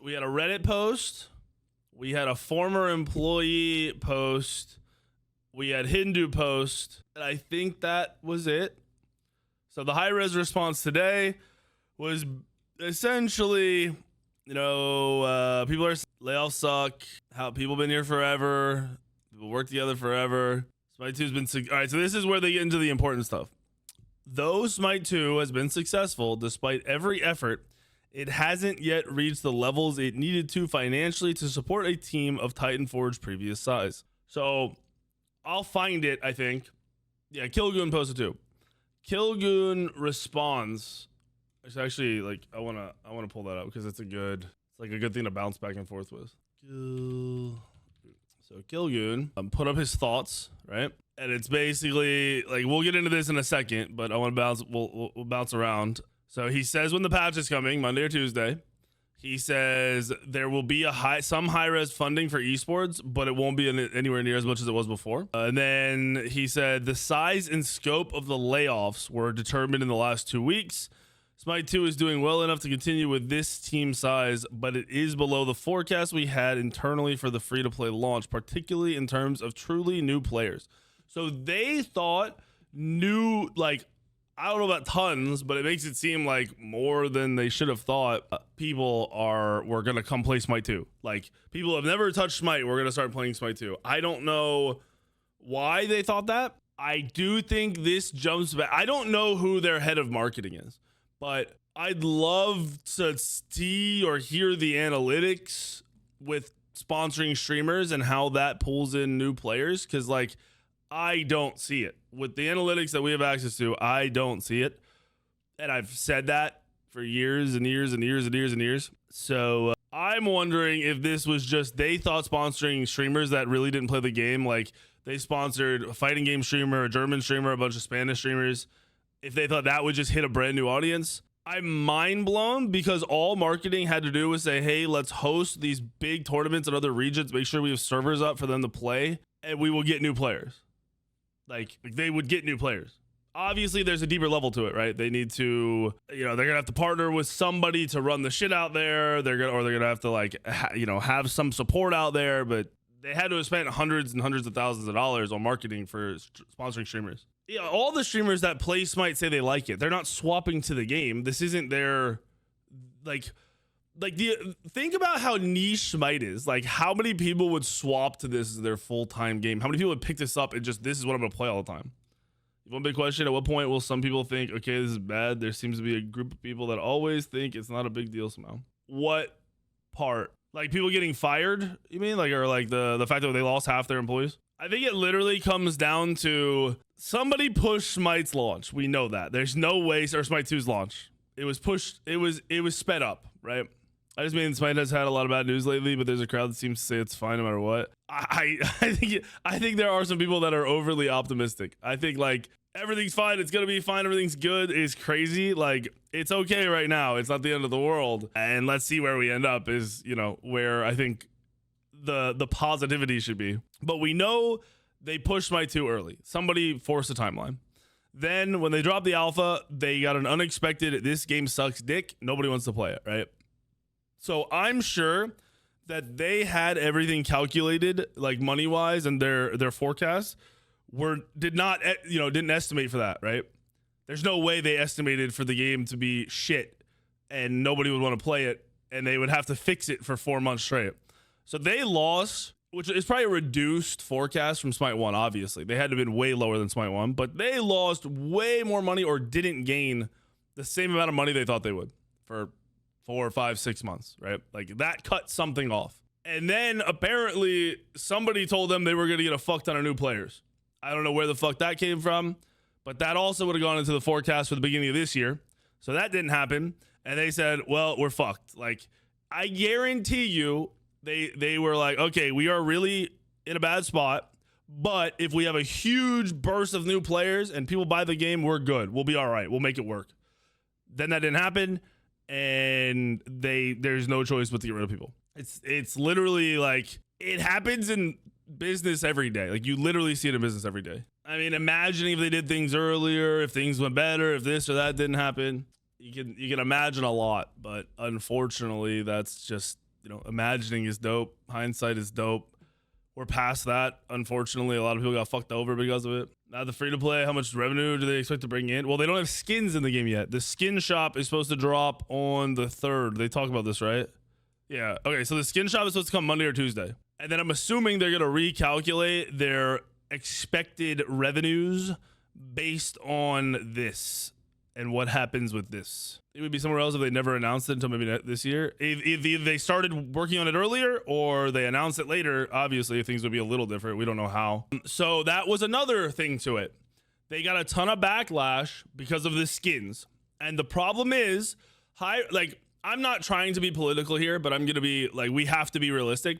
We had a Reddit post. We had a former employee post. We had Hindu post. And I think that was it. So the Hi-Rez response today was essentially, people are layoffs suck. How people been here forever. People work together forever. Smite 2's been all right. So this is where they get into the important stuff. Though Smite 2 has been successful despite every effort, it hasn't yet reached the levels it needed to financially to support a team of Titanforge's previous size. So I'll find it, I think. Yeah, Kilgoon posted too. Kilgoon responds. It's actually like I wanna pull that up because it's a good thing to bounce back and forth with. So Kilgoon put up his thoughts, right? And it's basically like, we'll get into this in a second, but I want to bounce. We'll bounce around. So he says when the patch is coming, Monday or Tuesday, he says there will be some high-res funding for esports, but it won't be anywhere near as much as it was before. And then he said the size and scope of the layoffs were determined in the last 2 weeks. Smite 2 is doing well enough to continue with this team size, but it is below the forecast we had internally for the free-to-play launch, particularly in terms of truly new players. So they thought I don't know about tons, but it makes it seem like more than they should have thought. People were going to come play Smite 2. Like, people have never touched Smite. We're going to start playing Smite 2. I don't know why they thought that. I do think this jumps back. I don't know who their head of marketing is, but I'd love to see or hear the analytics with sponsoring streamers and how that pulls in new players. Because, I don't see it. With the analytics that we have access to, I don't see it. And I've said that for years and years and years and years and years. So I'm wondering if this was just they thought sponsoring streamers that really didn't play the game, like they sponsored a fighting game streamer, a German streamer, a bunch of Spanish streamers, if they thought that would just hit a brand new audience. I'm mind blown because all marketing had to do was say, hey, let's host these big tournaments in other regions, make sure we have servers up for them to play, and we will get new players. Like they would get new players. Obviously, there's a deeper level to it, right? They need to, they're gonna have to partner with somebody to run the shit out there. They're gonna have to have some support out there. But they had to have spent hundreds and hundreds of thousands of dollars on marketing for sponsoring streamers. Yeah, all the streamers that play Smite say they like it. They're not swapping to the game. This isn't their think about how niche Smite is. Like, how many people would swap to this as their full-time game? How many people would pick this up and just, this is what I'm gonna play all the time? One big question, at what point will some people think, okay, this is bad? There seems to be a group of people that always think it's not a big deal somehow. What part? Like people getting fired, you mean? Or the fact that they lost half their employees? I think it literally comes down to somebody pushed Smite's launch. We know that. There's no way, or Smite 2's launch. It was pushed, it was sped up, right? I just mean Smite has had a lot of bad news lately, but there's a crowd that seems to say it's fine no matter what. I think there are some people that are overly optimistic. I think everything's fine, it's gonna be fine, everything's good is crazy. It's okay right now. It's not the end of the world. And let's see where we end up is, where I think the positivity should be. But we know they pushed Smite 2 early. Somebody forced a timeline. Then when they dropped the alpha, they got an unexpected, this game sucks dick. Nobody wants to play it, right? So I'm sure that they had everything calculated, money wise, and their forecasts didn't estimate for that, right? There's no way they estimated for the game to be shit and nobody would want to play it, and they would have to fix it for 4 months straight. So they lost, which is probably a reduced forecast from Smite 1, obviously. They had to have been way lower than Smite 1, but they lost way more money or didn't gain the same amount of money they thought they would for 4, 5, 6 months, right? That cut something off. And then apparently somebody told them they were going to get a fuck ton of new players. I don't know where the fuck that came from, but that also would have gone into the forecast for the beginning of this year. So that didn't happen. And they said, well, we're fucked. I guarantee you they were like, okay, we are really in a bad spot, but if we have a huge burst of new players and people buy the game, we're good. We'll be all right. We'll make it work. Then that didn't happen. And there's no choice but to get rid of people. It's literally it happens in business every day. Like you literally see it in business every day. I mean, imagining if they did things earlier, if things went better, if this or that didn't happen, you can imagine a lot. But unfortunately, that's just, you know, imagining is dope. Hindsight is dope. We're past that. Unfortunately, a lot of people got fucked over because of it. Now the free to play, how much revenue do they expect to bring in? Well, they don't have skins in the game yet. The skin shop is supposed to drop on the 3rd. They talk about this, right? Yeah. Okay. So the skin shop is supposed to come Monday or Tuesday. And then I'm assuming they're going to recalculate their expected revenues based on this and what happens with this. It would be somewhere else if they never announced it until maybe this year. If they started working on it earlier or they announced it later, obviously things would be a little different. We don't know how. So that was another thing to it. They got a ton of backlash because of the skins. And the problem is, I'm not trying to be political here, but I'm going to be like, we have to be realistic.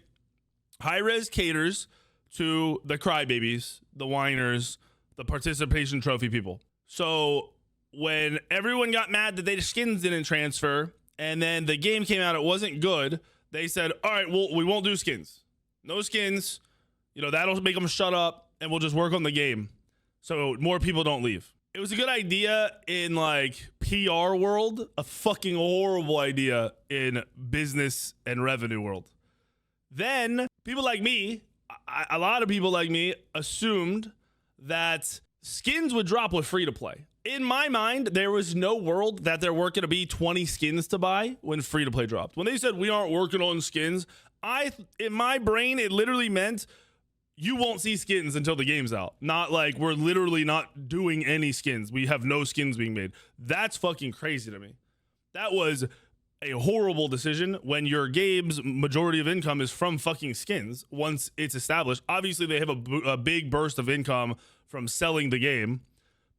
Hi-Rez caters to the crybabies, the whiners, the participation trophy people. So when everyone got mad that the skins didn't transfer and then the game came out, it wasn't good, they said, all right, well, we won't do skins. No skins. You know, that'll make them shut up and we'll just work on the game so more people don't leave. It was a good idea in like PR world, a fucking horrible idea in business and revenue world. Then people like me, a lot of people like me assumed that skins would drop with free to play. In my mind, there was no world that there weren't going to be 20 skins to buy when free to play dropped. When they said we aren't working on skins, in my brain, it literally meant you won't see skins until the game's out. Not like we're literally not doing any skins. We have no skins being made. That's fucking crazy to me. That was a horrible decision when your game's majority of income is from fucking skins once it's established. Obviously, they have a big burst of income from selling the game,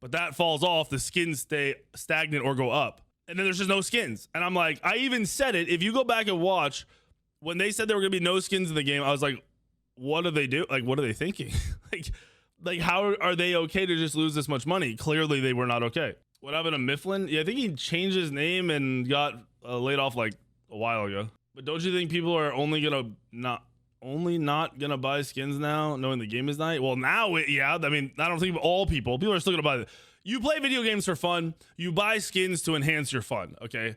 but that falls off. The skins stay stagnant or go up. And then there's just no skins. And I'm like, I even said it. If you go back and watch, when they said there were going to be no skins in the game, I was like, what do they do? Like, what are they thinking? like, how are they okay to just lose this much money? Clearly, they were not okay. What happened to Mifflin? Yeah, I think he changed his name and got laid off like a while ago. But don't you think people are only not gonna buy skins now, knowing the game is not? Well, now, yeah. I mean, I don't think all people are still gonna buy it. You play video games for fun. You buy skins to enhance your fun. Okay,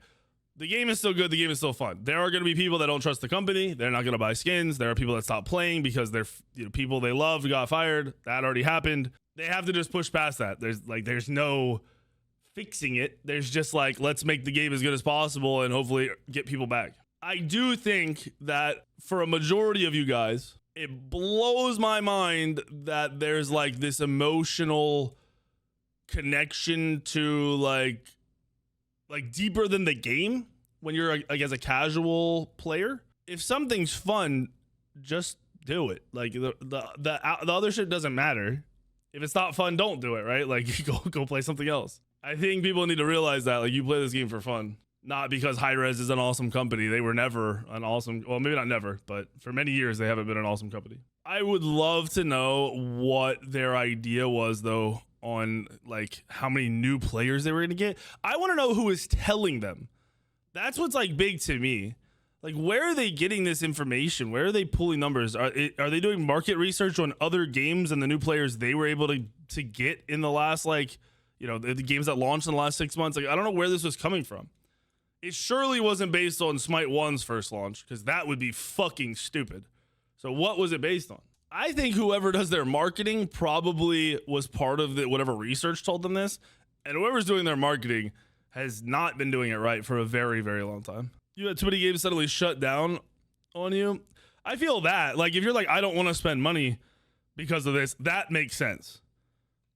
the game is still good. The game is still fun. There are gonna be people that don't trust the company. They're not gonna buy skins. There are people that stop playing because they're people they loved got fired. That already happened. They have to just push past that. There's no fixing it. There's just like, let's make the game as good as possible and hopefully get people back. I do think that for a majority of you guys, it blows my mind that there's like this emotional connection to like deeper than the game when you're like as a casual player. If something's fun, just do it. Like the other shit doesn't matter. If it's not fun, don't do it, right? Like go play something else. I think people need to realize that like you play this game for fun, not because Hi-Rez is an awesome company. They were never an awesome, well, maybe not never, but for many years they haven't been an awesome company. I would love to know what their idea was though on like how many new players they were going to get. I want to know who is telling them. That's what's like big to me. Like, where are they getting this information? Where are they pulling numbers? Are they doing market research on other games and the new players they were able to get in the last, like, you know, the games that launched in the last 6 months? Like, I don't know where this was coming from. It surely wasn't based on Smite 1's first launch, because that would be fucking stupid. So what was it based on? I think whoever does their marketing probably was part of whatever research told them this. And whoever's doing their marketing has not been doing it right for a very, very long time. You had too many games suddenly shut down on you. I feel that. Like, if you're like, I don't want to spend money because of this, that makes sense.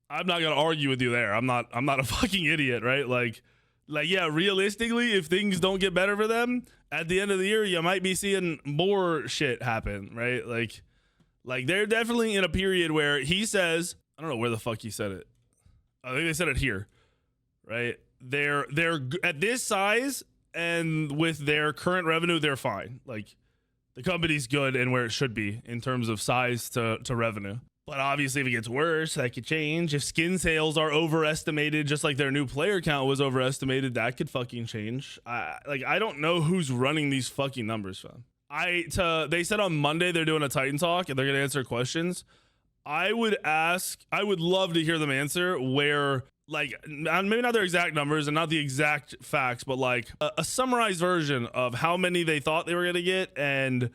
I'm not going to argue with you there. I'm not a fucking idiot, right? Like, yeah, realistically, if things don't get better for them, at the end of the year, you might be seeing more shit happen, right? Like they're definitely in a period where he says, I don't know where the fuck he said it. I think they said it here, right? They're at this size and with their current revenue, they're fine. Like, the company's good and where it should be in terms of size to revenue. But obviously, if it gets worse, that could change. If skin sales are overestimated, just like their new player count was overestimated, that could fucking change. I don't know who's running these fucking numbers, fam. They said on Monday they're doing a Titan talk and they're gonna answer questions. I would love to hear them answer where, like, maybe not their exact numbers and not the exact facts, but like a summarized version of how many they thought they were gonna get and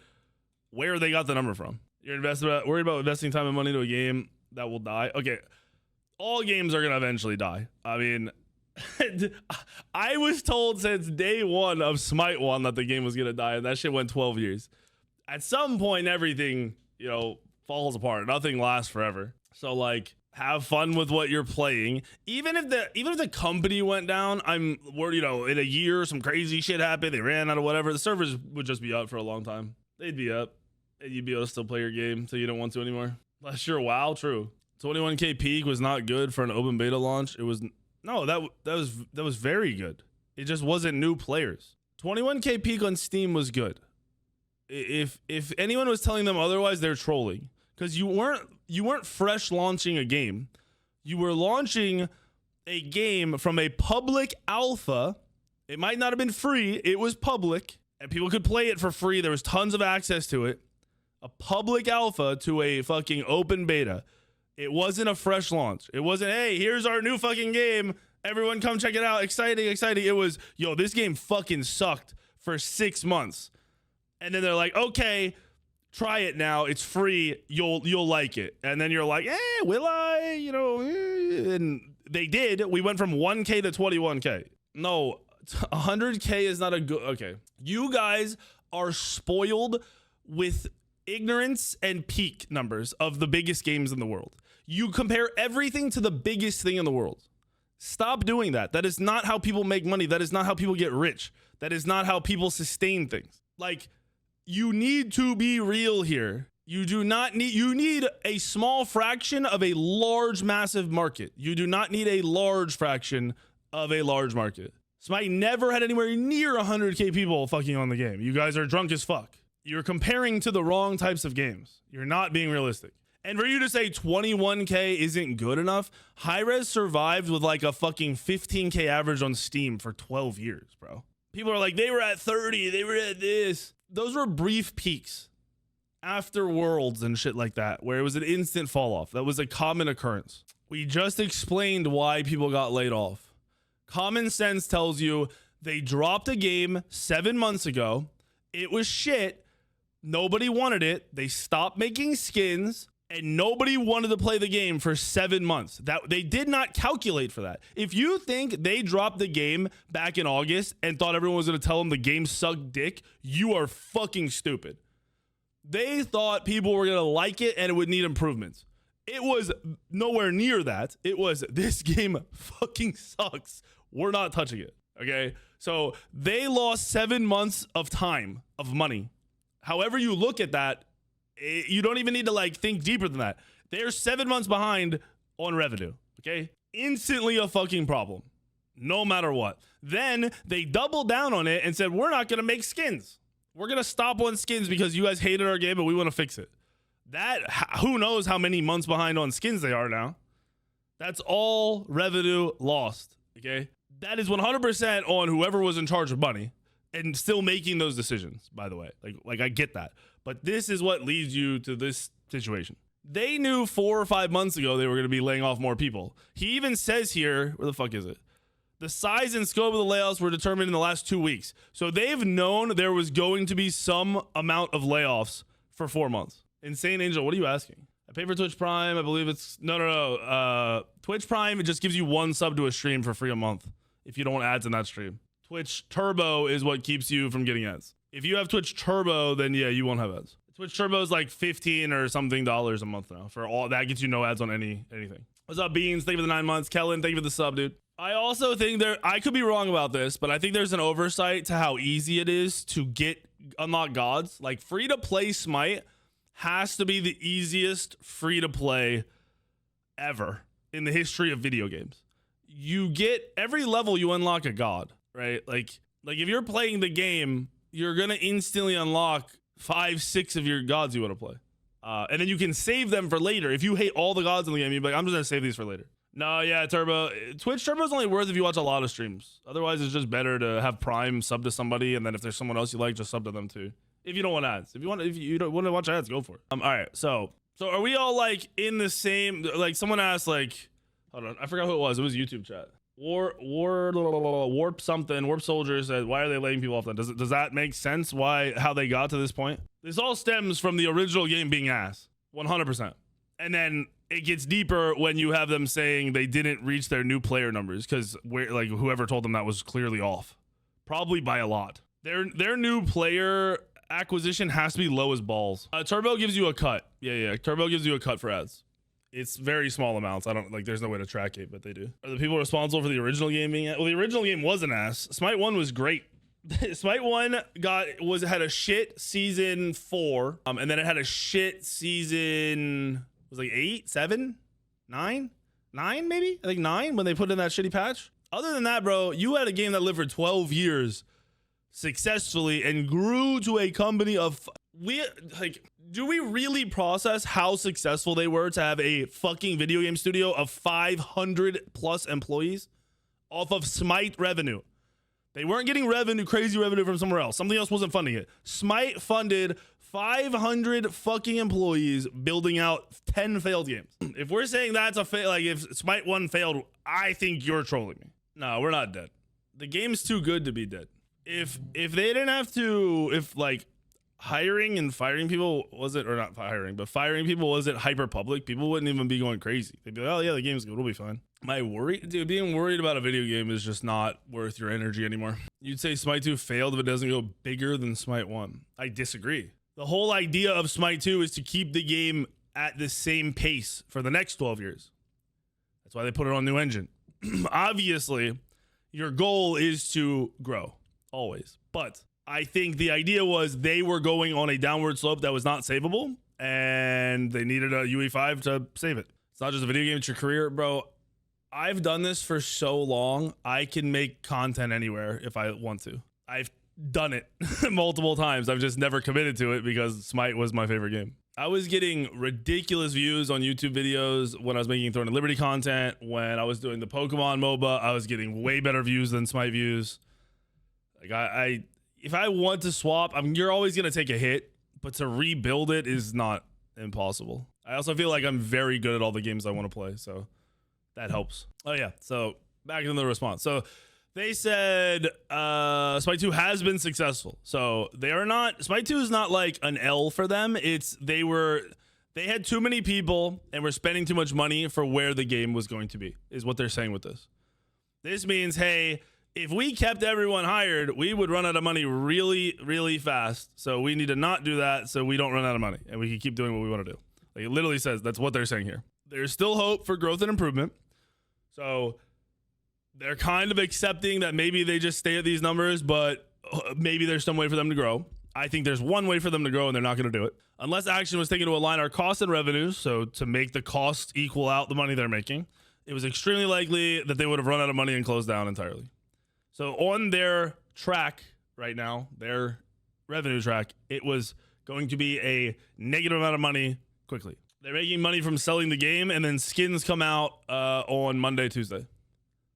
where they got the number from. You're worried about investing time and money into a game that will die. Okay, all games are gonna eventually die. I mean, I was told since day one of Smite 1 that the game was gonna die, and that shit went 12 years. At some point, everything, falls apart. Nothing lasts forever. So like, have fun with what you're playing. Even if the company went down, I'm worried, in a year some crazy shit happened, they ran out of whatever, the servers would just be up for a long time. They'd be up and you'd be able to still play your game so you don't want to anymore. Unless you're WoW, true. 21k peak was not good for an open beta launch. It was that was very good. It just wasn't new players. 21k peak on Steam was good. If anyone was telling them otherwise, they're trolling. Because you weren't fresh launching a game. You were launching a game from a public alpha. It might not have been free. It was public. And people could play it for free. There was tons of access to it. A public alpha to a fucking open beta. It wasn't a fresh launch. It wasn't, hey, here's our new fucking game. Everyone come check it out. Exciting. It was, this game fucking sucked for 6 months. And then they're like, okay, try it now. It's free. You'll like it. And then you're like, will I? And they did. We went from 1K to 21K. No, 100K is not a good. Okay. You guys are spoiled with ignorance and peak numbers of the biggest games in the world. You compare everything to the biggest thing in the world. Stop doing that. That is not how people make money. That is not how people get rich. That is not how people sustain things. Like, you need to be real here. You need a small fraction of a large, massive market. You do not need a large fraction of a large market. Smite never had anywhere near 100k people fucking on the game. You guys are drunk as fuck. You're comparing to the wrong types of games. You're not being realistic. And for you to say 21k isn't good enough, Hi-Rez survived with like a fucking 15k average on Steam for 12 years, bro. People are like, they were at 30, they were at this. Those were brief peaks after Worlds and shit like that, where it was an instant fall off. That was a common occurrence. We just explained why people got laid off. Common sense tells you they dropped a game 7 months ago. It was shit. Nobody wanted it. They stopped making skins and nobody wanted to play the game for 7 months. That they did not calculate for that. If you think they dropped the game back in August and thought everyone was going to tell them the game sucked dick, you are fucking stupid. They thought people were going to like it and it would need improvements. It was nowhere near that. It was, this game fucking sucks. We're not touching it. Okay. So they lost 7 months of time, of money. However you look at that, you don't even need to like think deeper than that. They're 7 months behind on revenue. Okay. Instantly a fucking problem. No matter what. Then they doubled down on it and said, we're not going to make skins. We're going to stop on skins because you guys hated our game and we want to fix it. Who knows how many months behind on skins they are now. That's all revenue lost. Okay. That is 100% on whoever was in charge of money and still making those decisions, by the way. Like I get that. But this is what leads you to this situation. They knew 4 or 5 months ago they were going to be laying off more people. He even says here, where the fuck is it? The size and scope of the layoffs were determined in the last 2 weeks. So they've known there was going to be some amount of layoffs for 4 months. Insane Angel, what are you asking? I pay for Twitch Prime. I believe it's no. Twitch Prime, it just gives you 1 sub to a stream for free a month if you don't want ads in that stream. Twitch Turbo is what keeps you from getting ads. If you have Twitch Turbo, then yeah, you won't have ads. Twitch Turbo is like $15 or something a month now. For all that gets you no ads on anything. What's up, Beans? Thank you for the 9 months. Kellen, thank you for the sub, dude. I also think I could be wrong about this, but I think there's an oversight to how easy it is to unlock gods. Like free to play Smite has to be the easiest free to play ever in the history of video games. You get every level you unlock a god, right? Like if you're playing the game, you're going to instantly unlock 5, 6 of your gods you want to play. And then you can save them for later. If you hate all the gods in the game, you're like, I'm just going to save these for later. No, yeah, Turbo. Twitch Turbo is only worth if you watch a lot of streams. Otherwise, it's just better to have Prime sub to somebody. And then if there's someone else you like, just sub to them too. If you don't want ads, if you don't want to watch ads, go for it. All right. So are we all like in the same? Like someone asked, like, hold on, I forgot who it was. It was YouTube chat. Warp something. Warp Soldier said, why are they laying people off then? Does that make sense? How they got to this point? This all stems from the original game being ass, 100%. And then it gets deeper when you have them saying they didn't reach their new player numbers because like whoever told them that was clearly off, probably by a lot. Their new player acquisition has to be low as balls. Turbo gives you a cut. Yeah. Turbo gives you a cut for ads. It's very small amounts. I don't like. There's no way to track it, but they do. Are the people responsible for the original game being? Well, the original game was an ass. Smite 1 was great. Smite 1 had a shit season 4, and then it had a shit season. Was like 8, 7, 9 maybe. I think 9 when they put in that shitty patch. Other than that, bro, you had a game that lived for 12 years successfully and grew to a company of do we really process how successful they were to have a fucking video game studio of 500 plus employees off of Smite revenue? They weren't getting crazy revenue from somewhere else. Something else wasn't funding it. Smite funded 500 fucking employees building out 10 failed games. If we're saying that's a fail, like if Smite 1 failed, I think you're trolling me. No, we're not dead. The game's too good to be dead. If they didn't have to, if like hiring and firing people wasn't, or not hiring, but firing people wasn't hyper public, people wouldn't even be going crazy. They'd be like, oh yeah, the game's good, we'll be fine. Am I worried? Dude, being worried about a video game is just not worth your energy anymore. You'd say Smite 2 failed if it doesn't go bigger than Smite 1. I disagree. The whole idea of Smite 2 is to keep the game at the same pace for the next 12 years. That's why they put it on new engine. Obviously, your goal is to grow, always. But I think the idea was they were going on a downward slope that was not savable, and they needed a UE5 to save it. It's not just a video game, it's your career, bro. I've done this for so long, I can make content anywhere if I want to. I've done it multiple times. I've just never committed to it because Smite was my favorite game. I was getting ridiculous views on YouTube videos when I was making Throne of Liberty content. When I was doing the Pokemon MOBA, I was getting way better views than Smite views. Like if I want to swap, you're always going to take a hit, but to rebuild it is not impossible. I also feel like I'm very good at all the games I want to play, so that helps. Oh yeah, so back into the response. So they said Smite 2 has been successful. So they are not, Smite 2 is not like an L for them. It's they had too many people and were spending too much money for where the game was going to be, is what they're saying with this. This means, hey, if we kept everyone hired, we would run out of money really, really fast. So we need to not do that so we don't run out of money and we can keep doing what we want to do. Like it literally says that's what they're saying here. There's still hope for growth and improvement. So they're kind of accepting that maybe they just stay at these numbers, but maybe there's some way for them to grow. I think there's one way for them to grow and they're not going to do it. Unless action was taken to align our costs and revenues, so to make the costs equal out the money they're making, it was extremely likely that they would have run out of money and closed down entirely. So on their track right now, their revenue track, it was going to be a negative amount of money quickly. They're making money from selling the game, and then skins come out on Monday, Tuesday.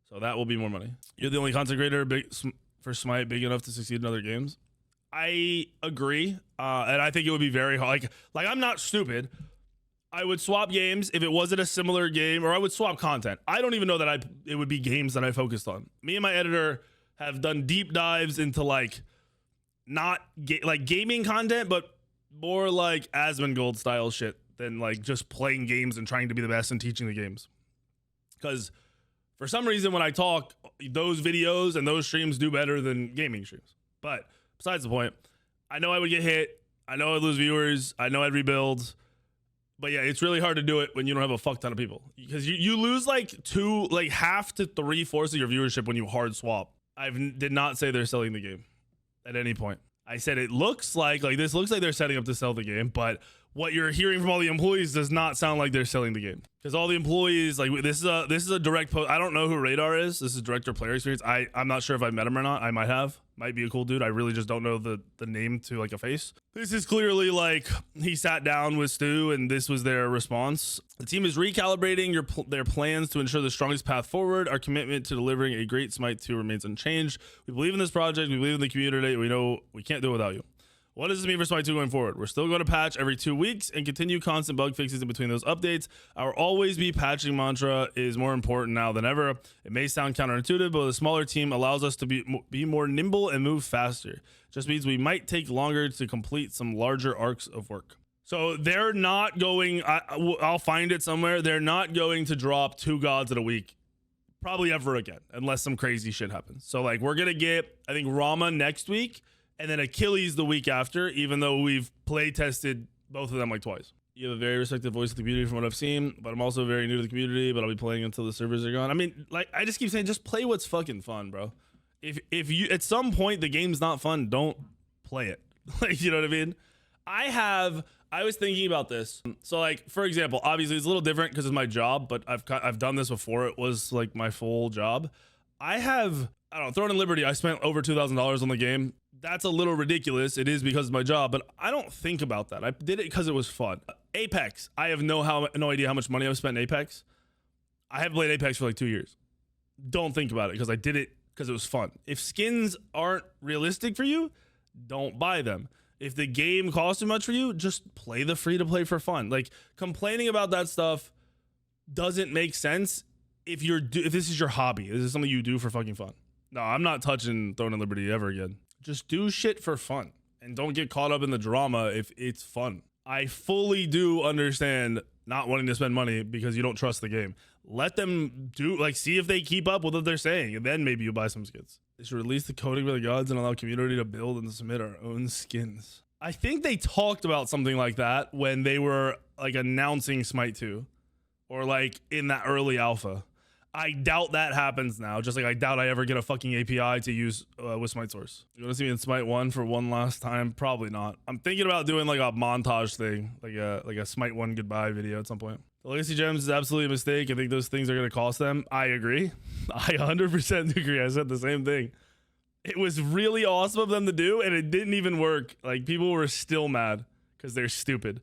So that will be more money. You're the only content creator for Smite big enough to succeed in other games. I agree, and I think it would be very hard. Like I'm not stupid. I would swap games if it wasn't a similar game, or I would swap content. I don't even know that it would be games that I focused on. Me and my editor have done deep dives into like not like gaming content, but more like Asmongold style shit than like just playing games and trying to be the best and teaching the games. Because for some reason, when I talk, those videos and those streams do better than gaming streams. But besides the point, I know I would get hit. I know I'd lose viewers. I know I'd rebuild. But yeah, it's really hard to do it when you don't have a fuck ton of people, because you lose like half to 3/4 of your viewership when you hard swap. I did not say they're selling the game at any point. I said it looks like this looks like they're setting up to sell the game, but what you're hearing from all the employees does not sound like they're selling the game, because all the employees, like, this is a direct post. I don't know who Radar is. This is director of player experience. I'm not sure if I met him or not. I might be a cool dude. I really just don't know the name to like a face. This is clearly like he sat down with Stu and this was their response. The team is recalibrating their plans to ensure the strongest path forward. Our commitment to delivering a great Smite 2 remains unchanged. We believe in this project. We believe in the community. We know we can't do it without you. What does this mean for Smite 2 going forward? We're still going to patch every 2 weeks and continue constant bug fixes in between those updates. Our always be patching mantra is more important now than ever. It may sound counterintuitive, but a smaller team allows us to be more nimble and move faster. Just means we might take longer to complete some larger arcs of work. So they're not going, I'll find it somewhere. They're not going to drop 2 gods in a week, probably ever again, unless some crazy shit happens. So like we're going to get, I think, Rama next week, and then Achilles the week after, even though we've play tested both of them like twice. You have a very respected voice of the community from what I've seen, but I'm also very new to the community, but I'll be playing until the servers are gone. I mean, like, I just keep saying, just play what's fucking fun, bro. If you, at some point, the game's not fun, don't play it. Like, you know what I mean? I was thinking about this. So like, for example, obviously it's a little different because it's my job, but I've done this before. It was like my full job. I don't know, Throne and Liberty, I spent over $2,000 on the game. That's a little ridiculous. It is because of my job, but I don't think about that. I did it because it was fun. Apex, I have no idea how much money I've spent in Apex. I haven't played Apex for like 2 years. Don't think about it because I did it because it was fun. If skins aren't realistic for you, don't buy them. If the game costs too much for you, just play the free to play for fun. Like, complaining about that stuff doesn't make sense if this is your hobby. This is something you do for fucking fun. No, I'm not touching Throne and Liberty ever again. Just do shit for fun and don't get caught up in the drama if it's fun. I fully do understand not wanting to spend money because you don't trust the game. Let them see if they keep up with what they're saying, and then maybe you buy some skins. They should release the coding for the gods and allow community to build and submit our own skins. I think they talked about something like that when they were like announcing Smite 2 or like in that early alpha. I doubt that happens now, just like I doubt I ever get a fucking API to use with Smite Source. You want to see me in Smite 1 for one last time? Probably not. I'm thinking about doing like a montage thing, like a Smite 1 goodbye video at some point. The Legacy Gems is absolutely a mistake. I think those things are going to cost them. I agree. I 100% agree. I said the same thing. It was really awesome of them to do, and it didn't even work. Like, people were still mad because they're stupid.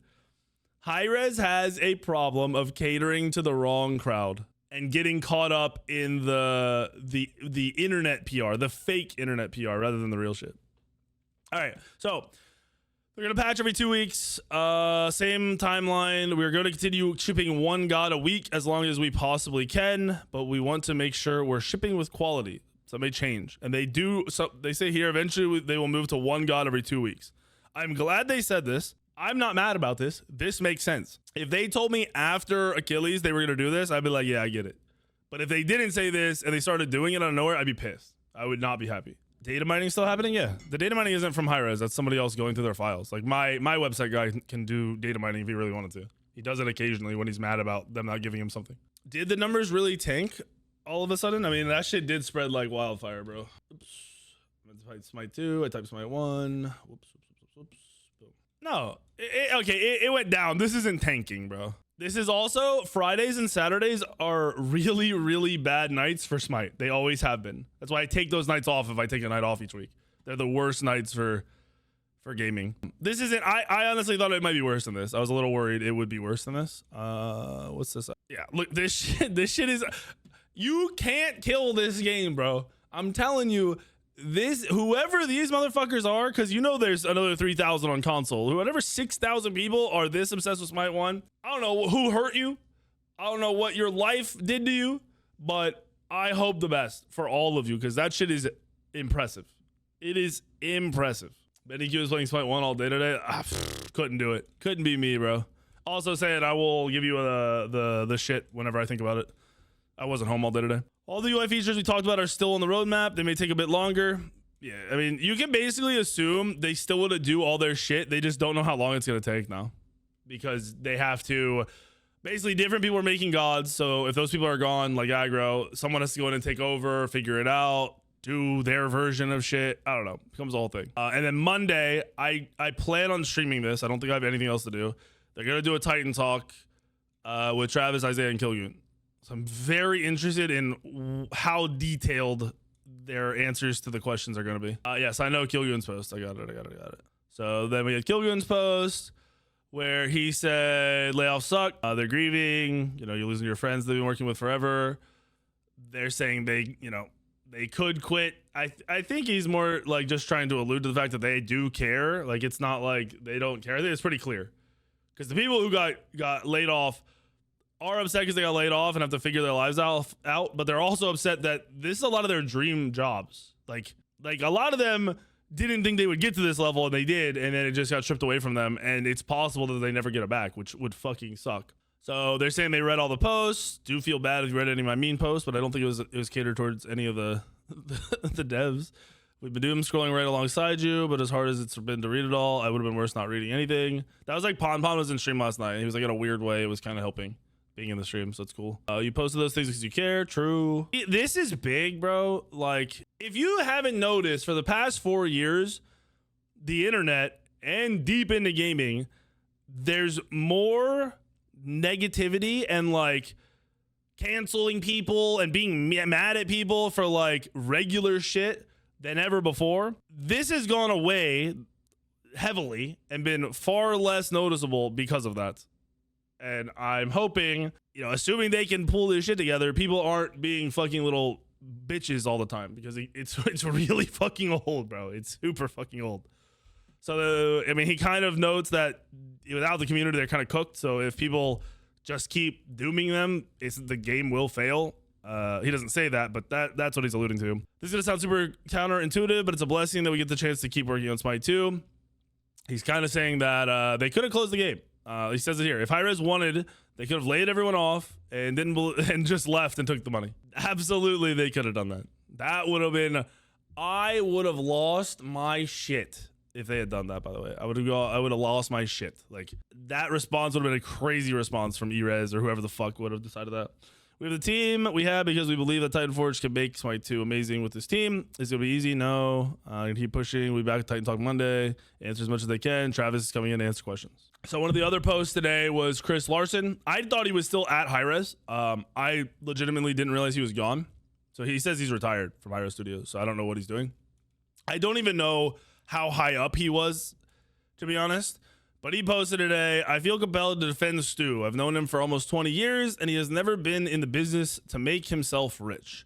Hi-Rez has a problem of catering to the wrong crowd and getting caught up in the internet PR, the fake internet PR rather than the real shit. All right, so we're gonna patch every 2 weeks, same timeline. We're gonna continue shipping 1 god a week as long as we possibly can, but we want to make sure we're shipping with quality. So it may change, and they do. So they say here eventually they will move to 1 god every 2 weeks. I'm glad they said this. I'm not mad about this. This makes sense. If they told me after Achilles they were going to do this, I'd be like, yeah, I get it. But if they didn't say this and they started doing it out of nowhere, I'd be pissed. I would not be happy. Data mining still happening? Yeah. The data mining isn't from Hi-Rez. That's somebody else going through their files. Like my website guy can do data mining if he really wanted to. He does it occasionally when he's mad about them not giving him something. Did the numbers really tank all of a sudden? I mean, that shit did spread like wildfire, bro. Oops. I typed Smite 2. I typed Smite 1. Whoops. No, it went down. This isn't tanking, bro. This is also Fridays and Saturdays are really, really bad nights for Smite. They always have been. That's why I take those nights off if I take a night off each week. They're the worst nights for gaming. This isn't, I honestly thought it might be worse than this. I was a little worried it would be worse than this. What's this? Yeah, look, this shit is, you can't kill this game, bro. I'm telling you. Whoever these motherfuckers are, because you know there's another 3,000 on console. Whatever 6,000 people are this obsessed with Smite 1. I don't know who hurt you. I don't know what your life did to you, but I hope the best for all of you because that shit is impressive. It is impressive. Benny Q is playing Smite 1 all day today. Couldn't do it. Couldn't be me, bro. Also saying I will give you the shit whenever I think about it. I wasn't home all day today. All the UI features we talked about are still on the roadmap. They may take a bit longer. Yeah, I mean, you can basically assume they still want to do all their shit. They just don't know how long it's going to take now. Because they have to... Basically, different people are making gods. So if those people are gone, like aggro, someone has to go in and take over, figure it out, do their version of shit. I don't know. It becomes a whole thing. And then Monday, I plan on streaming this. I don't think I have anything else to do. They're going to do a Titan talk with Travis, Isaiah, and Kilgoon. So I'm very interested in how detailed their answers to the questions are going to be. Yes, I know Kilgoon's post. I got it. So then we had Kilgoon's post where he said layoffs suck. They're grieving. You know, you're losing your friends they've been working with forever. They're saying they could quit. I think he's more like just trying to allude to the fact that they do care. Like, it's not like they don't care. I think it's pretty clear, because the people who got laid off are upset because they got laid off and have to figure their lives out, but they're also upset that this is a lot of their dream jobs. Like a lot of them didn't think they would get to this level, and they did, and then it just got stripped away from them, and it's possible that they never get it back, which would fucking suck. So they're saying they read all the posts. Do feel bad if you read any of my mean posts, but I don't think it was catered towards any of the devs. We've been doing scrolling right alongside you, but as hard as it's been to read it all, I would have been worse not reading anything. That was like Pon was in stream last night. He was like, in a weird way, it was kind of helping being in the stream, so it's cool. You posted those things because you care. True. This is big, bro. Like, if you haven't noticed, for the past 4 years, the internet and deep into gaming, there's more negativity and like canceling people and being mad at people for like regular shit than ever before. This has gone away heavily and been far less noticeable because of that. And I'm hoping, assuming they can pull this shit together, people aren't being fucking little bitches all the time, because it's really fucking old, bro. It's super fucking old. So, he kind of notes that without the community, they're kind of cooked. So if people just keep dooming them, the game will fail. He doesn't say that, but that's what he's alluding to. This is going to sound super counterintuitive, but it's a blessing that we get the chance to keep working on Smite 2. He's kind of saying that they could have closed the game. He says it here. If Hi-Rez wanted, they could have laid everyone off and just left and took the money. Absolutely, they could have done that. That would have been... I would have lost my shit if they had done that, by the way. I would have lost my shit. Like, that response would have been a crazy response from Hi-Rez or whoever the fuck would have decided that. We have the team we have because we believe that Titan Forge can make Smite 2 amazing with this team. Is it going to be easy? No. Keep pushing. We'll be back at Titan Talk Monday. Answer as much as they can. Travis is coming in to answer questions. So one of the other posts today was Chris Larson. I thought he was still at Hi-Rez. I legitimately didn't realize he was gone. So he says he's retired from Hi-Rez Studios. So I don't know what he's doing. I don't even know how high up he was, to be honest. But he posted today, I feel compelled to defend Stu. I've known him for almost 20 years, and he has never been in the business to make himself rich.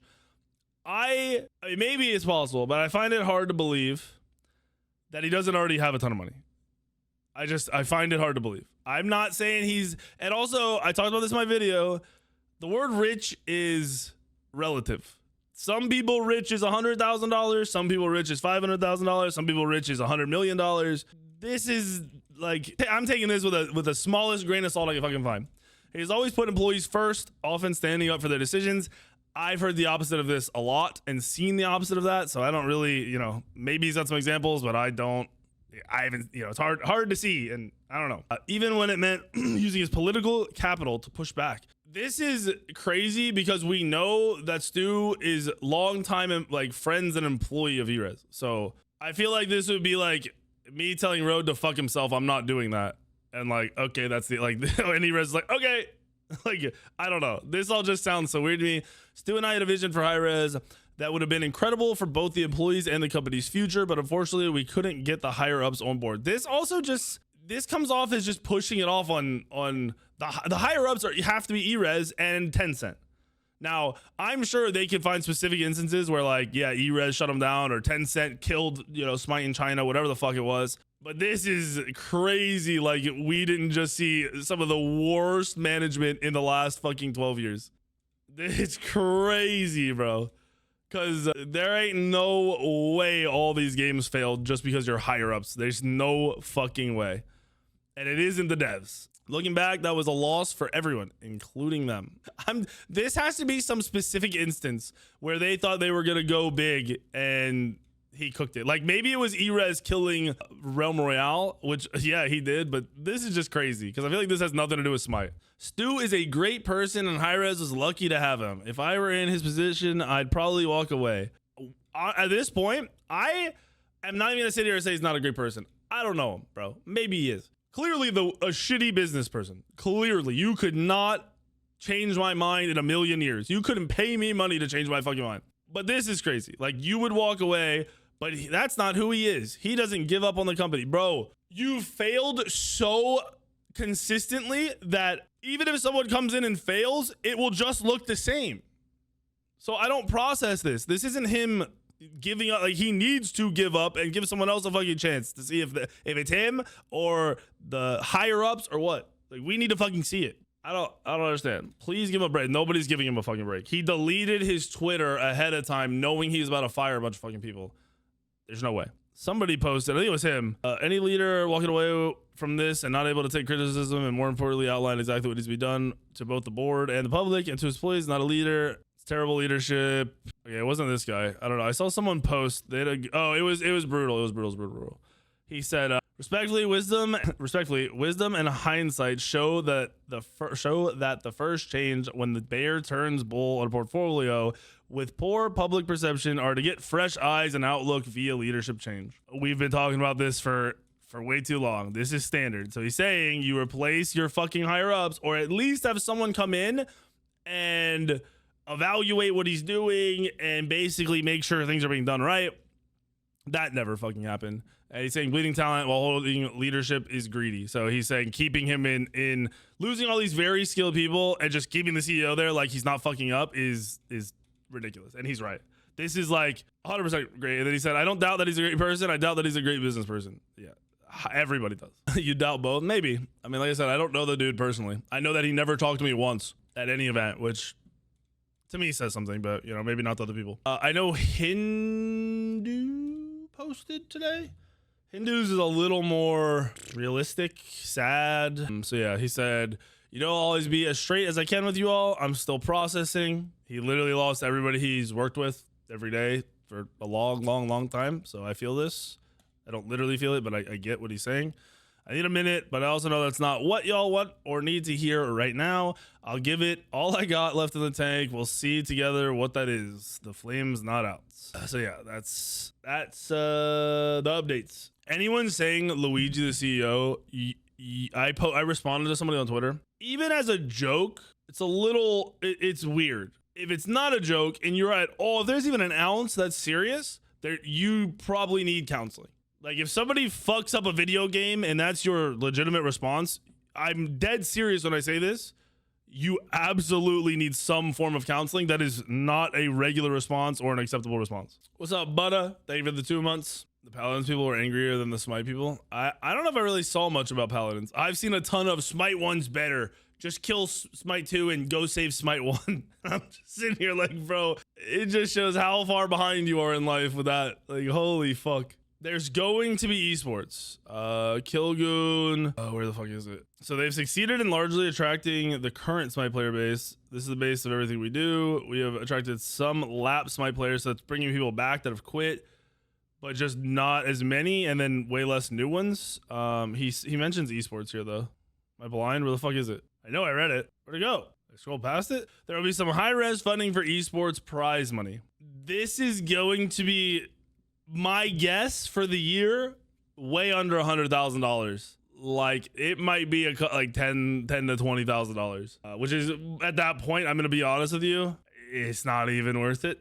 I mean, maybe it's possible, but I find it hard to believe that he doesn't already have a ton of money. I find it hard to believe. I'm not saying he's... And also, I talked about this in my video. The word rich is relative. Some people rich is $100,000. Some people rich is $500,000. Some people rich is $100 million. This is... Like, I'm taking this with the smallest grain of salt I can fucking find. He's always put employees first, often standing up for their decisions. I've heard the opposite of this a lot and seen the opposite of that. So I don't really, maybe he's got some examples, but I haven't, it's hard to see. And I don't know. Even when it meant using his political capital to push back. This is crazy because we know that Stu is longtime like friends and employee of Hi-Rez. So I feel like this would be like me telling Road to fuck himself. I'm not doing that. And like, okay, that's the like, and Hi-Rez is like, okay, like, I don't know. This all just sounds so weird to me. Stu and I had a vision for Hi-Rez that would have been incredible for both the employees and the company's future, but unfortunately we couldn't get the higher ups on board. This comes off as just pushing it off on the higher ups have to be Hi-Rez and Tencent. Now, I'm sure they can find specific instances where, like, yeah, Hi-Rez shut them down or Tencent killed, Smite in China, whatever the fuck it was. But this is crazy. Like, we didn't just see some of the worst management in the last fucking 12 years. It's crazy, bro. Because there ain't no way all these games failed just because you're higher ups. There's no fucking way. And it isn't the devs. Looking back, that was a loss for everyone, including them. This has to be some specific instance where they thought they were going to go big and he cooked it. Like, maybe it was Hi-Rez killing Realm Royale, which, yeah, he did. But this is just crazy because I feel like this has nothing to do with Smite. Stu is a great person and Hi-Rez was lucky to have him. If I were in his position, I'd probably walk away. At this point, I am not even going to sit here and say he's not a great person. I don't know him, bro. Maybe he is. Clearly a shitty business person. Clearly, you could not change my mind in a million years. You couldn't pay me money to change my fucking mind. But this is crazy. Like, you would walk away, but that's not who he is. He doesn't give up on the company. Bro, you failed so consistently that even if someone comes in and fails, it will just look the same. So I don't process this. This isn't him giving up. Like, he needs to give up and give someone else a fucking chance to see if it's him or the higher ups or what. Like, we need to fucking see it. I don't understand. Please give him a break. Nobody's giving him a fucking break. He deleted his Twitter ahead of time knowing he's about to fire a bunch of fucking people. There's no way. Somebody posted, I think it was him, any leader walking away from this and not able to take criticism and more importantly outline exactly what needs to be done to both the board and the public and to his employees, not a leader. It's terrible leadership. Okay, it wasn't this guy. I don't know. I saw someone post. It was brutal. It was brutal. He said, respectfully, wisdom and hindsight show that the first change when the bear turns bull on a portfolio with poor public perception are to get fresh eyes and outlook via leadership change. We've been talking about this for way too long. This is standard. So he's saying you replace your fucking higher ups or at least have someone come in and evaluate what he's doing and basically make sure things are being done right. That never fucking happened. And he's saying bleeding talent while holding leadership is greedy. So he's saying keeping him in losing all these very skilled people and just keeping the CEO there like he's not fucking up is ridiculous. And he's right. This is like 100% great. And then he said, I don't doubt that he's a great person. I doubt that he's a great business person. Yeah, everybody does. You doubt both? Maybe. I mean, like I said, I don't know the dude personally. I know that he never talked to me once at any event, which to me says something, but you know, maybe not to other people. I know Hindu posted today. Hindus is a little more realistic, sad. So yeah, he said, you know, I'll always be as straight as I can with you all. I'm still processing. He literally lost everybody he's worked with every day for a long time. So I feel this. I don't literally feel it, but I get what he's saying. I need a minute, but I also know that's not what y'all want or need to hear right now. I'll give it all I got left in the tank. We'll see together what that is. The flame's not out. So yeah, that's the updates. Anyone saying Luigi the CEO, I responded to somebody on Twitter. Even as a joke, it's weird. If it's not a joke and you're at all, if there's even an ounce that's serious, you probably need counseling. Like if somebody fucks up a video game and that's your legitimate response, I'm dead serious when I say this. You absolutely need some form of counseling. That is not a regular response or an acceptable response. What's up, Butta? Thank you for the 2 months. The Paladins people were angrier than the Smite people. I don't know if I really saw much about Paladins. I've seen a ton of Smite 1's better. Just kill Smite 2 and go save Smite 1. I'm just sitting here like, bro, it just shows how far behind you are in life with that. Like, holy fuck. There's going to be esports. Kilgoon. Where the fuck is it? So they've succeeded in largely attracting the current Smite player base. This is the base of everything we do. We have attracted some lap Smite players, so it's bringing people back that have quit, but just not as many, and then way less new ones. He mentions esports here though. Am I blind? Where the fuck is it? I know I read it. Where'd it go? I scroll past it. There will be some high-res funding for esports prize money. This is going to be, my guess for the year, way under $100,000. Like it might be like $10,000 to $20,000, which is at that point, I'm gonna be honest with you, it's not even worth it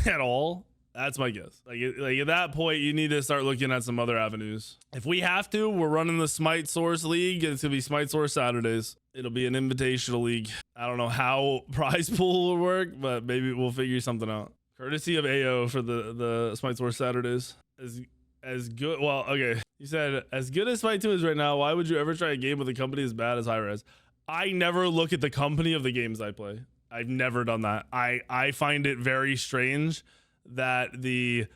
at all. That's my guess. Like at that point, you need to start looking at some other avenues. If we have to, we're running the Smite Source League. It's gonna be Smite Source Saturdays. It'll be an invitational league. I don't know how prize pool will work, but maybe we'll figure something out. Courtesy of AO for the Smite Source Saturdays. As good. Well, okay. He said, as good as Smite 2 is right now, why would you ever try a game with a company as bad as Hi-Rez? I never look at the company of the games I play. I've never done that. I find it very strange that the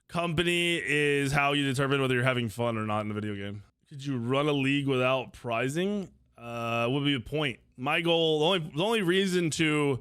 company is how you determine whether you're having fun or not in a video game. Could you run a league without prizing? Would be the point. My goal, the only reason to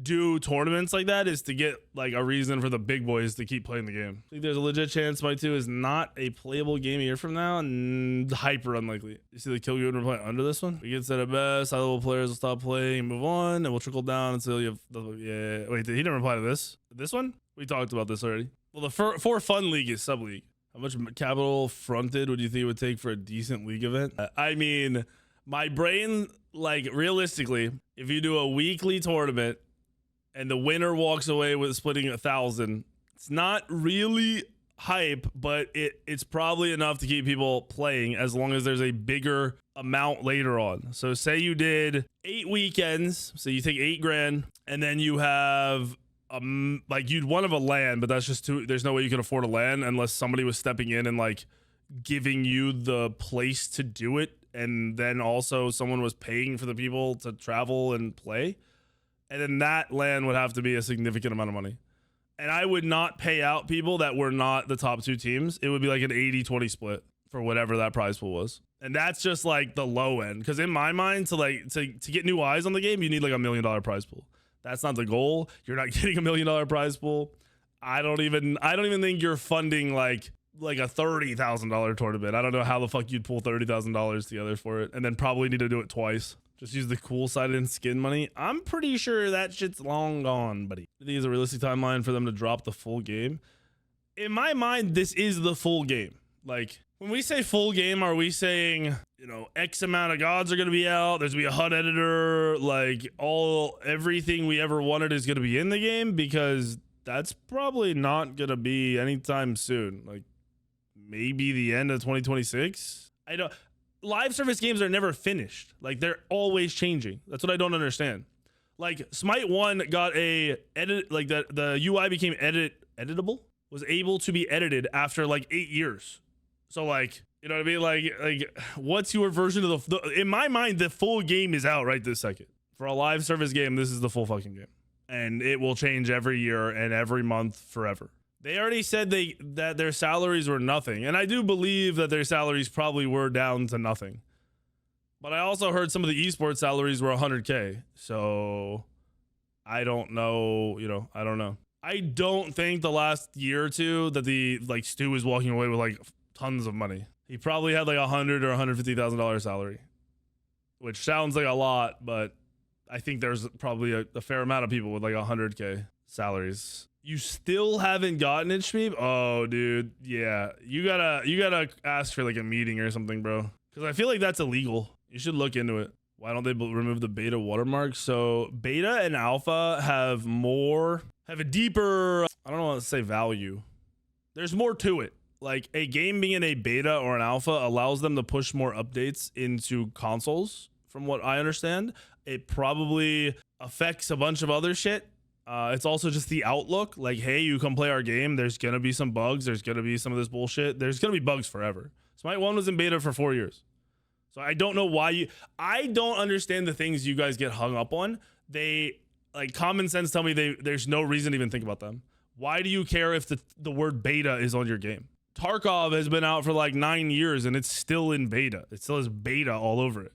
do tournaments like that is to get like a reason for the big boys to keep playing the game. I think there's a legit chance Smite 2 is not a playable game a year from now, and hyper unlikely. You see the Kilgoon we're playing under this one? We get set at best, high level players will stop playing and move on, and we'll trickle down until you have yeah. Wait, did he never reply to this? This one? We talked about this already. Well, the for fun league is sub league. How much capital fronted would you think it would take for a decent league event? I mean, my brain, like realistically, if you do a weekly tournament and the winner walks away with splitting 1,000, it's not really hype, but it's probably enough to keep people playing as long as there's a bigger amount later on. So say you did 8 weekends, so you take 8 grand, and then you have like you'd one of a LAN, but that's just too, there's no way you can afford a LAN unless somebody was stepping in and like giving you the place to do it, and then also someone was paying for the people to travel and play, and then that LAN would have to be a significant amount of money. And I would not pay out people that were not the top 2 teams. It would be like an 80-20 split for whatever that prize pool was. And that's just like the low end, because in my mind, to get new eyes on the game, you need like $1 million prize pool. That's not the goal. You're not getting $1 million prize pool. I don't even think you're funding like a $30,000 tournament. I don't know how the fuck you'd pull $30,000 together for it, and then probably need to do it twice. Just use the cool side and skin money. I'm pretty sure that shit's long gone, buddy. I think it's a realistic timeline for them to drop the full game. In my mind, this is the full game. Like, when we say full game, are we saying, you know, X amount of gods are going to be out, there's going to be a HUD editor, like everything we ever wanted is going to be in the game? Because that's probably not going to be anytime soon. Like, maybe the end of 2026. Live service games are never finished. Like, they're always changing. That's what I don't understand. Like, Smite 1 got a edit, like the UI became editable, was able to be edited after like 8 years. So like, you know what I mean? Like what's your version of the in my mind, the full game is out right this second. For a live service game, this is the full fucking game. And it will change every year and every month forever. They already said that their salaries were nothing. And I do believe that their salaries probably were down to nothing. But I also heard some of the esports salaries were 100K. So I don't know, I don't know. I don't think the last year or two that Stu was walking away with like tons of money. He probably had like $100,000 or $150,000 salary, which sounds like a lot, but I think there's probably a fair amount of people with like 100K salaries. You still haven't gotten it, Shmeeb? Oh, dude. Yeah. You gotta ask for like a meeting or something, bro. Because I feel like that's illegal. You should look into it. Why don't they remove the beta watermark? So beta and alpha have a deeper, I don't want to say value. There's more to it. Like, a game being in a beta or an alpha allows them to push more updates into consoles, from what I understand. It probably affects a bunch of other shit. It's also just the outlook. Like, hey, you come play our game. There's going to be some bugs. There's going to be some of this bullshit. There's going to be bugs forever. Smite 1 was in beta for 4 years. So I don't know why I don't understand the things you guys get hung up on. Like, common sense tell me there's no reason to even think about them. Why do you care if the word beta is on your game? Tarkov has been out for like 9 years and it's still in beta. It still has beta all over it.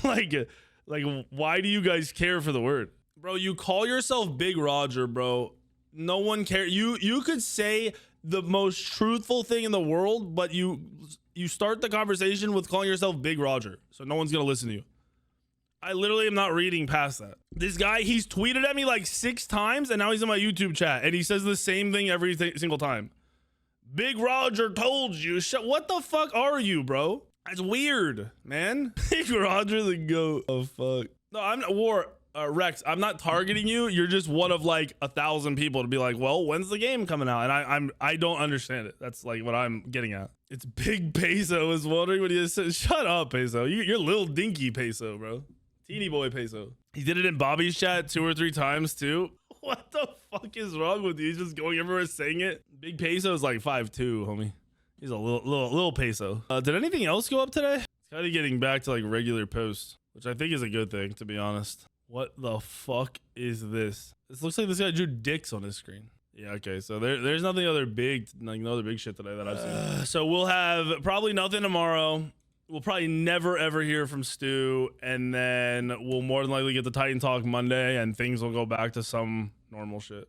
like, why do you guys care for the word? Bro, you call yourself Big Roger, bro. No one cares. You could say the most truthful thing in the world, but you start the conversation with calling yourself Big Roger. So no one's going to listen to you. I literally am not reading past that. This guy, he's tweeted at me like 6 times and now he's in my YouTube chat and he says the same thing every single time. Big Roger told you. What the fuck are you, bro? That's weird, man. Big Roger the goat. Oh, fuck. No, I'm not Rex. I'm not targeting you. You're just one of like 1,000 people to be like, well, when's the game coming out? And I don't understand it. That's like what I'm getting at. It's Big Peso is wondering what he said. Shut up, Peso. You're little dinky Peso, bro. Teeny boy Peso. He did it in Bobby's chat 2 or 3 times too. What the fuck is wrong with you? He's just going everywhere saying it. Big Peso is like 5'2", homie. He's a little Peso. Did anything else go up today? It's kind of getting back to like regular posts, which I think is a good thing, to be honest. What the fuck is this? This looks like this guy drew dicks on his screen. Yeah, okay. So there's nothing other big, like no other big shit today that I've seen. So we'll have probably nothing tomorrow. We'll probably never ever hear from Stu, and then we'll more than likely get the Titan Talk Monday, and things will go back to some normal shit.